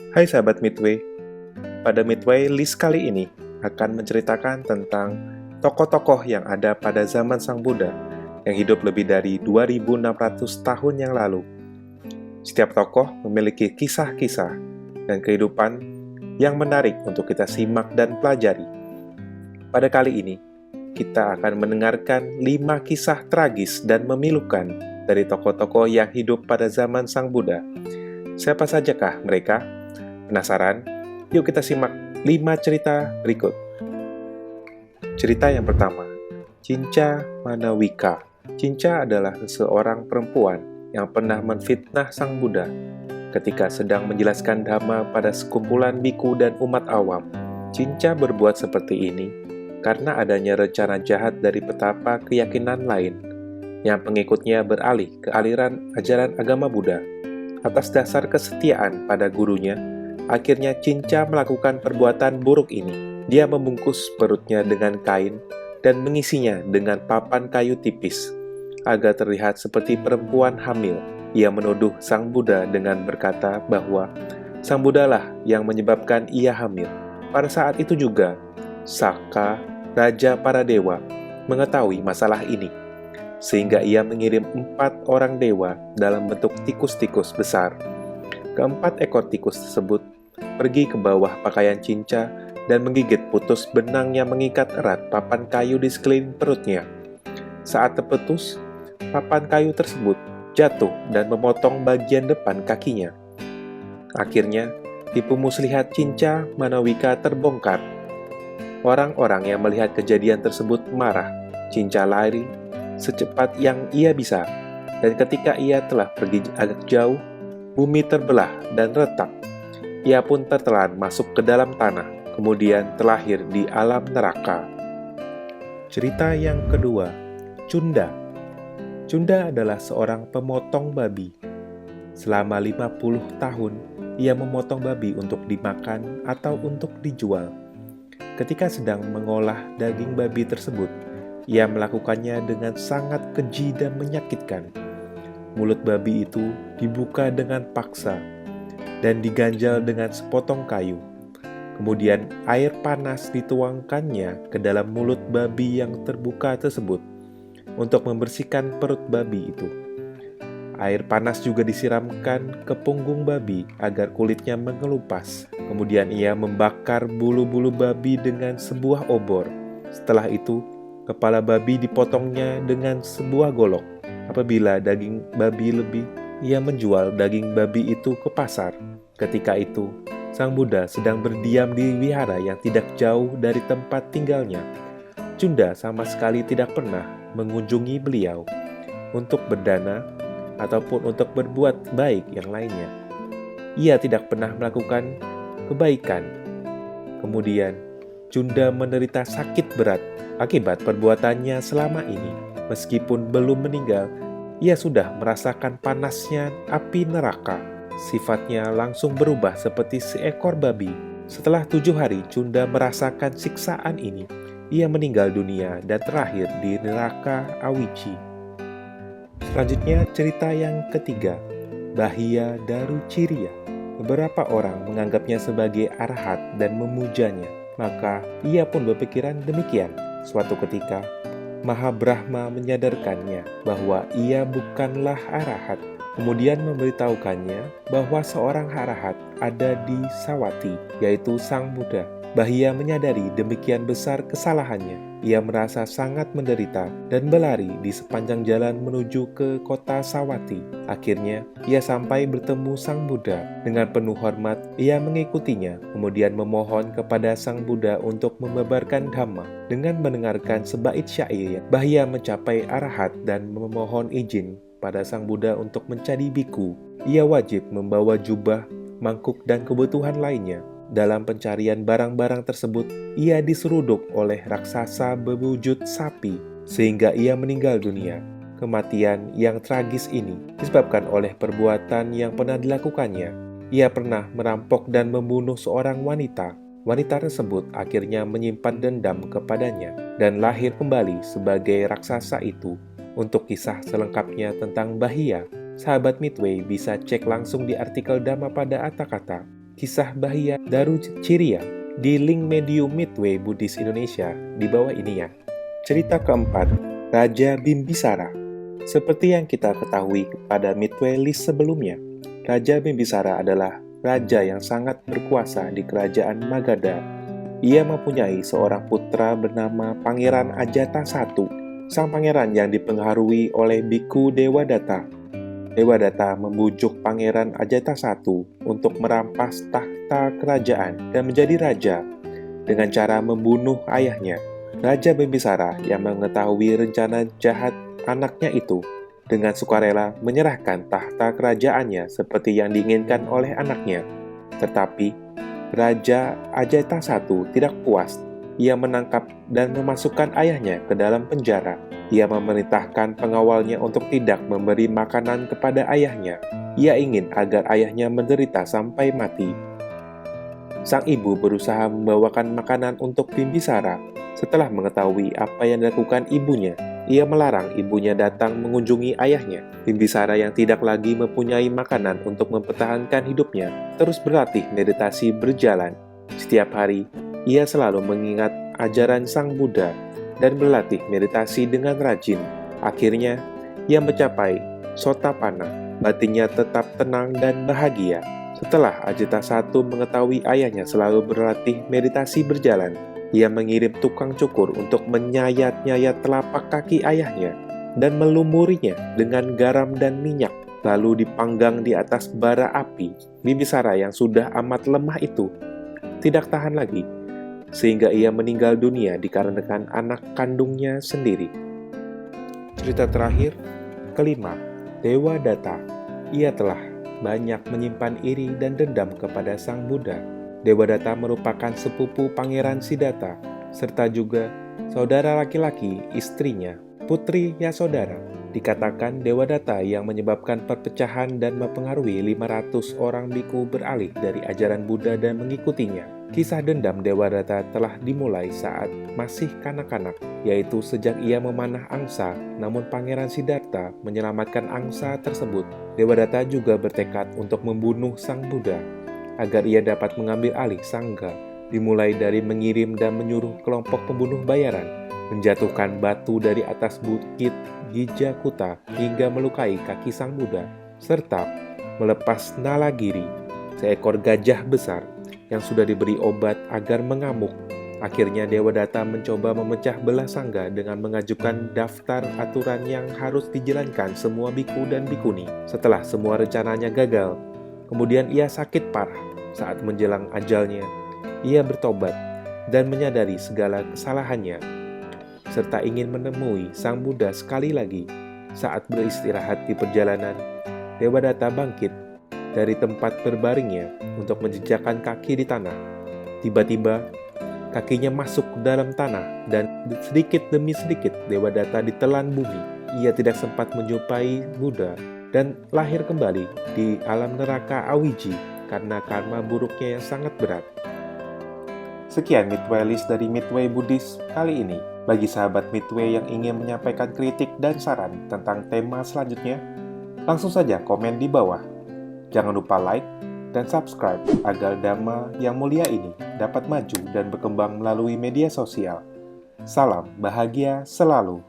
Hai sahabat Midway, pada Midway list kali ini akan menceritakan tentang tokoh-tokoh yang ada pada zaman Sang Buddha yang hidup lebih dari 2600 tahun yang lalu. Setiap tokoh memiliki kisah-kisah dan kehidupan yang menarik untuk kita simak dan pelajari. Pada kali ini, kita akan mendengarkan 5 kisah tragis dan memilukan dari tokoh-tokoh yang hidup pada zaman Sang Buddha. Siapa sajakah mereka? Penasaran? Yuk kita simak 5 cerita berikut. Cerita yang pertama, Cinca Manawika. Cinca adalah seorang perempuan yang pernah menfitnah Sang Buddha ketika sedang menjelaskan dhamma pada sekumpulan biku dan umat awam. Cinca berbuat seperti ini karena adanya rencana jahat dari petapa keyakinan lain yang pengikutnya beralih ke aliran ajaran agama Buddha. Atas dasar kesetiaan pada gurunya, akhirnya Cinca melakukan perbuatan buruk ini. Dia membungkus perutnya dengan kain dan mengisinya dengan papan kayu tipis, agar terlihat seperti perempuan hamil. Ia menuduh Sang Buddha dengan berkata bahwa Sang Buddha lah yang menyebabkan ia hamil. Pada saat itu juga, Saka, Raja para Dewa, mengetahui masalah ini, sehingga ia mengirim 4 orang dewa dalam bentuk tikus-tikus besar. Keempat ekor tikus tersebut pergi ke bawah pakaian Cinca dan menggigit putus benang yang mengikat erat papan kayu di sekeliling perutnya. Saat terputus, papan kayu tersebut jatuh dan memotong bagian depan kakinya. Akhirnya, tipu muslihat Cinca Manawika terbongkar. Orang-orang yang melihat kejadian tersebut marah. Cinca lari secepat yang ia bisa, dan ketika ia telah pergi agak jauh, bumi terbelah dan retak. Ia pun tertelan masuk ke dalam tanah, kemudian terlahir di alam neraka. Cerita yang kedua, Cunda. Cunda adalah seorang pemotong babi. Selama 50 tahun, ia memotong babi untuk dimakan atau untuk dijual. Ketika sedang mengolah daging babi tersebut, ia melakukannya dengan sangat keji dan menyakitkan. Mulut babi itu dibuka dengan paksa dan diganjal dengan sepotong kayu. Kemudian air panas dituangkannya ke dalam mulut babi yang terbuka tersebut untuk membersihkan perut babi itu. Air panas juga disiramkan ke punggung babi agar kulitnya mengelupas. Kemudian ia membakar bulu-bulu babi dengan sebuah obor. Setelah itu, kepala babi dipotongnya dengan sebuah golok. Apabila daging babi lebih, ia menjual daging babi itu ke pasar. Ketika itu, Sang Buddha sedang berdiam di wihara yang tidak jauh dari tempat tinggalnya. Cunda sama sekali tidak pernah mengunjungi beliau untuk berdana ataupun untuk berbuat baik yang lainnya. Ia tidak pernah melakukan kebaikan. Kemudian, Cunda menderita sakit berat akibat perbuatannya selama ini. Meskipun belum meninggal, ia sudah merasakan panasnya api neraka. Sifatnya langsung berubah seperti seekor babi. Setelah 7 hari Cunda merasakan siksaan ini, ia meninggal dunia dan terakhir di neraka Awici. Selanjutnya cerita yang ketiga, Bahia Daruciriya. Beberapa orang menganggapnya sebagai arahat dan memujanya, maka ia pun berpikiran demikian. Suatu ketika, Mahabrahma menyadarkannya bahwa ia bukanlah arahat. Kemudian memberitahukannya bahwa seorang arahat ada di Sawati, yaitu Sang Buddha. Bahia menyadari demikian besar kesalahannya. Ia merasa sangat menderita dan berlari di sepanjang jalan menuju ke kota Sawati. Akhirnya, ia sampai bertemu Sang Buddha. Dengan penuh hormat, ia mengikutinya, kemudian memohon kepada Sang Buddha untuk membabarkan dhamma. Dengan mendengarkan sebait syair, Bahia mencapai arahat dan memohon izin pada Sang Buddha untuk menjadi biku. Ia wajib membawa jubah, mangkuk, dan kebutuhan lainnya. Dalam pencarian barang-barang tersebut, ia diseruduk oleh raksasa berwujud sapi, sehingga ia meninggal dunia. Kematian yang tragis ini disebabkan oleh perbuatan yang pernah dilakukannya. Ia pernah merampok dan membunuh seorang wanita. Wanita tersebut akhirnya menyimpan dendam kepadanya dan lahir kembali sebagai raksasa itu. Untuk kisah selengkapnya tentang Bahia, sahabat Midway bisa cek langsung di artikel Dhammapada Atthakatha. Kisah Bahia Daruciriya di link medium Midway Buddhis Indonesia di bawah ini ya. Cerita keempat, Raja Bimbisara. Seperti yang kita ketahui pada Midway list sebelumnya, Raja Bimbisara adalah raja yang sangat berkuasa di kerajaan Magadha. Ia mempunyai seorang putra bernama Pangeran Ajata I. Sang pangeran yang dipengaruhi oleh Biku Dewadatta. Dewadatta membujuk Pangeran Ajata I untuk merampas takhta kerajaan dan menjadi raja dengan cara membunuh ayahnya. Raja Bimbisara yang mengetahui rencana jahat anaknya itu dengan sukarela menyerahkan tahta kerajaannya seperti yang diinginkan oleh anaknya. Tetapi Raja Ajata I tidak puas. Ia menangkap dan memasukkan ayahnya ke dalam penjara. Ia memerintahkan pengawalnya untuk tidak memberi makanan kepada ayahnya. Ia ingin agar ayahnya menderita sampai mati. Sang ibu berusaha membawakan makanan untuk Bimbisara. Setelah mengetahui apa yang dilakukan ibunya, ia melarang ibunya datang mengunjungi ayahnya. Bimbisara yang tidak lagi mempunyai makanan untuk mempertahankan hidupnya, terus berlatih meditasi berjalan. Setiap hari, ia selalu mengingat ajaran Sang Buddha dan berlatih meditasi dengan rajin. Akhirnya, ia mencapai Sotapanna. Batinnya tetap tenang dan bahagia. Setelah Ajata I mengetahui ayahnya selalu berlatih meditasi berjalan, ia mengirim tukang cukur untuk menyayat-nyayat telapak kaki ayahnya dan melumurinya dengan garam dan minyak, lalu dipanggang di atas bara api. Bimbisara yang sudah amat lemah itu tidak tahan lagi, sehingga ia meninggal dunia dikarenakan anak kandungnya sendiri. Cerita terakhir, kelima, Dewadatta. Ia telah banyak menyimpan iri dan dendam kepada Sang Buddha. Dewadatta merupakan sepupu Pangeran Siddhartha, serta juga saudara laki-laki istrinya, Putri Yasodhara. Dikatakan Dewadatta yang menyebabkan perpecahan dan mempengaruhi 500 orang biku beralih dari ajaran Buddha dan mengikutinya. Kisah dendam Dewadatta telah dimulai saat masih kanak-kanak, yaitu sejak ia memanah angsa, namun Pangeran Siddhartha menyelamatkan angsa tersebut. Dewadatta juga bertekad untuk membunuh Sang Buddha, agar ia dapat mengambil alih Sangha, dimulai dari mengirim dan menyuruh kelompok pembunuh bayaran, menjatuhkan batu dari atas bukit Gijakuta hingga melukai kaki Sang Buddha, serta melepas Nalagiri, seekor gajah besar yang sudah diberi obat agar mengamuk. Akhirnya Dewadatta mencoba memecah belah Sangha dengan mengajukan daftar aturan yang harus dijalankan semua biku dan bikuni. Setelah semua rencananya gagal, kemudian ia sakit parah. Saat menjelang ajalnya, ia bertobat dan menyadari segala kesalahannya, serta ingin menemui Sang Buddha sekali lagi. Saat beristirahat di perjalanan, Dewadatta bangkit dari tempat berbaringnya untuk menjejakkan kaki di tanah. Tiba-tiba, kakinya masuk ke dalam tanah dan sedikit demi sedikit Dewadatta ditelan bumi. Ia tidak sempat menjumpai Buddha dan lahir kembali di alam neraka Awiji karena karma buruknya yang sangat berat. Sekian Midway List dari Midway Buddhis kali ini. Bagi sahabat Midway yang ingin menyampaikan kritik dan saran tentang tema selanjutnya, langsung saja komen di bawah. Jangan lupa like dan subscribe agar Dhamma yang mulia ini dapat maju dan berkembang melalui media sosial. Salam bahagia selalu.